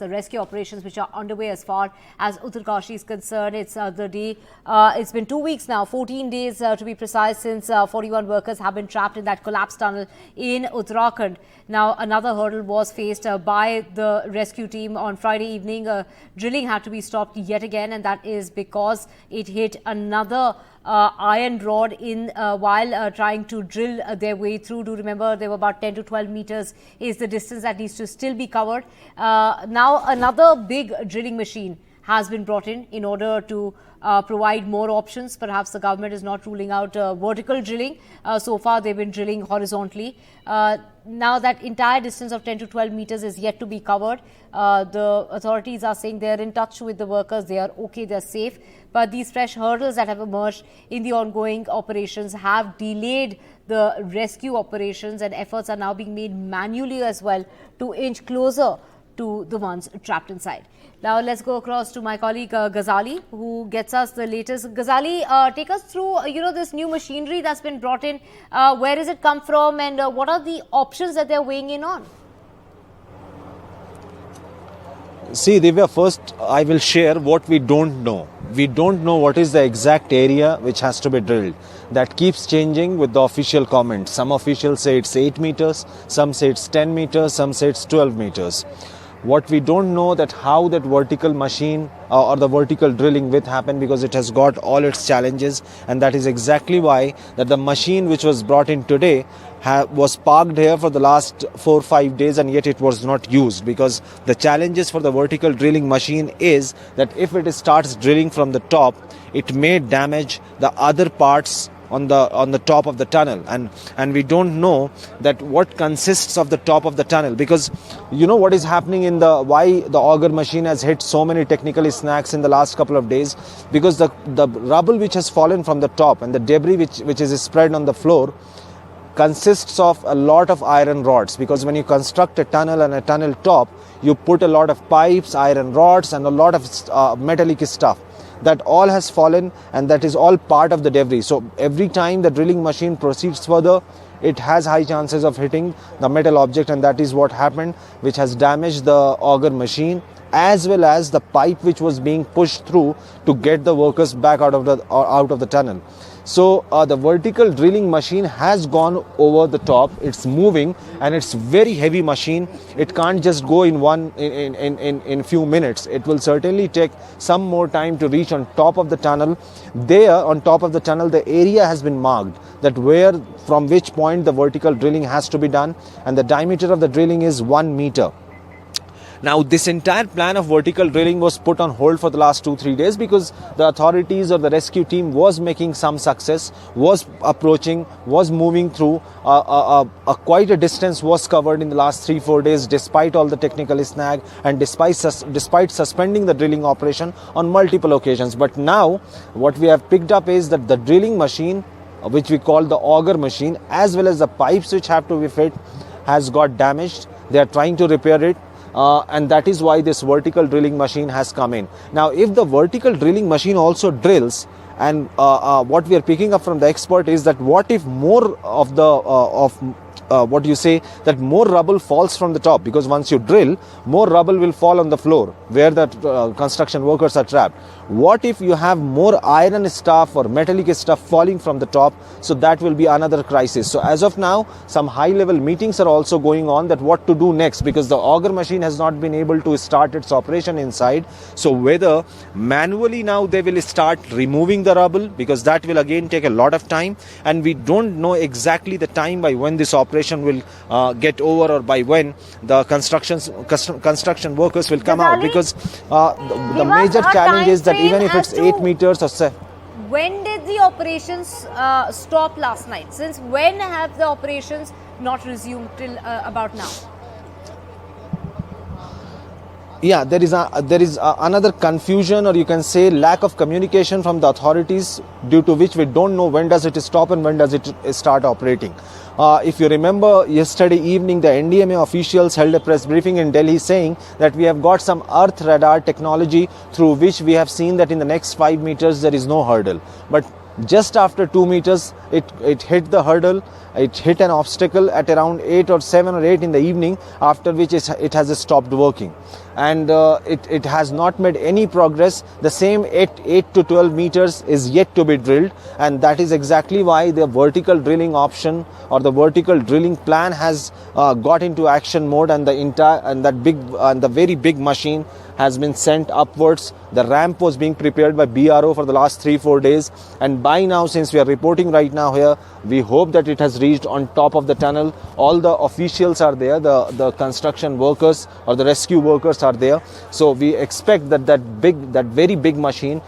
the rescue operations which are underway as far as Uttarkashi is concerned. It's it's been 2 weeks now, 14 days to be precise, since 41 workers have been trapped in that collapsed tunnel in Uttarakhand. Now, another hurdle was faced by the rescue team on Friday evening. Drilling had to be stopped yet again, and that is because it hit another iron rod in while trying to drill their way through. Do remember, they were about 10 to 12 meters is the distance that needs to still be covered. Now another big drilling machine has been brought in order to provide more options. Perhaps the government is not ruling out vertical drilling. So far they've been drilling horizontally. Now that entire distance of 10 to 12 meters is yet to be covered. The authorities are saying they're in touch with the workers, they are okay, they're safe. But these fresh hurdles that have emerged in the ongoing operations have delayed the rescue operations, and efforts are now being made manually as well to inch closer to the ones trapped inside. Now let's go across to my colleague Ghazali, who gets us the latest. Ghazali, take us through this new machinery that's been brought in. Where does it come from, and what are the options that they're weighing in on? See, Divya, first I will share what we don't know. We don't know what is the exact area which has to be drilled. That keeps changing with the official comments. Some officials say it's 8 meters, some say it's 10 meters, some say it's 12 meters. What we don't know that how that vertical machine or the vertical drilling will happen, because it has got all its challenges, and that is exactly why that the machine which was brought in today was parked here for the last 4 or 5 days, and yet it was not used, because the challenges for the vertical drilling machine is that if it starts drilling from the top, it may damage the other parts on the top of the tunnel, and we don't know that what consists of the top of the tunnel, because what is happening in why the auger machine has hit so many technical snags in the last couple of days, because the rubble which has fallen from the top and the debris which is spread on the floor consists of a lot of iron rods, because when you construct a tunnel and a tunnel top, you put a lot of pipes, iron rods, and a lot of metallic stuff. That all has fallen, and that is all part of the debris. So every time the drilling machine proceeds further, it has high chances of hitting the metal object, and that is what happened, which has damaged the auger machine as well as the pipe which was being pushed through to get the workers back out of the tunnel. So the vertical drilling machine has gone over the top. It's moving, and it's very heavy machine. It can't just go in few minutes. It will certainly take some more time to reach on top of the tunnel. There on top of the tunnel, the area has been marked, that from which point the vertical drilling has to be done, and the diameter of the drilling is 1 meter. Now, this entire plan of vertical drilling was put on hold for the last 2-3 days, because the authorities or the rescue team was making some success, was approaching, was moving through. Quite a distance was covered in the last 3-4 days, despite all the technical snag and despite suspending the drilling operation on multiple occasions. But now, what we have picked up is that the drilling machine, which we call the auger machine, as well as the pipes which have to be fit, has got damaged. They are trying to repair it. And that is why this vertical drilling machine has come in. Now, if the vertical drilling machine also drills, and what we are picking up from the expert is that what if more of that more rubble falls from the top, because once you drill, more rubble will fall on the floor where the construction workers are trapped. What if you have more iron stuff or metallic stuff falling from the top? So that will be another crisis. So as of now, some high-level meetings are also going on, that what to do next, because the auger machine has not been able to start its operation inside. So whether manually now they will start removing the rubble, because that will again take a lot of time, and we don't know exactly the time by when this operation will get over, or by when the construction workers will come out, because the major challenge is that even if it's 8 meters or 7. When did the operations stop last night? Since when have the operations not resumed till about now? Yeah, there is another confusion, or you can say lack of communication from the authorities, due to which we don't know when does it stop and when does it start operating. If you remember, yesterday evening the NDMA officials held a press briefing in Delhi saying that we have got some earth radar technology through which we have seen that in the next 5 meters there is no hurdle. But just after 2 meters, it hit the hurdle. It hit an obstacle at around 8 or 7 or 8 in the evening, after which it has stopped working. and it has not made any progress. The same 8 to 12 meters is yet to be drilled, and that is exactly why the vertical drilling option or the vertical drilling plan has got into action mode, and the very big machine has been sent upwards. The ramp was being prepared by BRO for the last 3-4 days, and by now, since we are reporting right now here, we hope that it has reached on top of the tunnel. All the officials are there, the construction workers or the rescue workers are there. So we expect that very big machine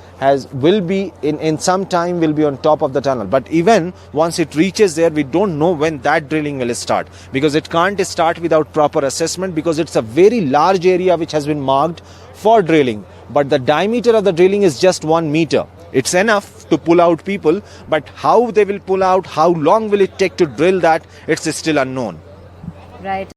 will be in some time will be on top of the tunnel. But even once it reaches there, we don't know when that drilling will start, because it can't start without proper assessment, because it's a very large area which has been marked for drilling, but the diameter of the drilling is just 1 meter. It's enough to pull out people, but how they will pull out, how long will it take to drill that, it's still unknown. Right.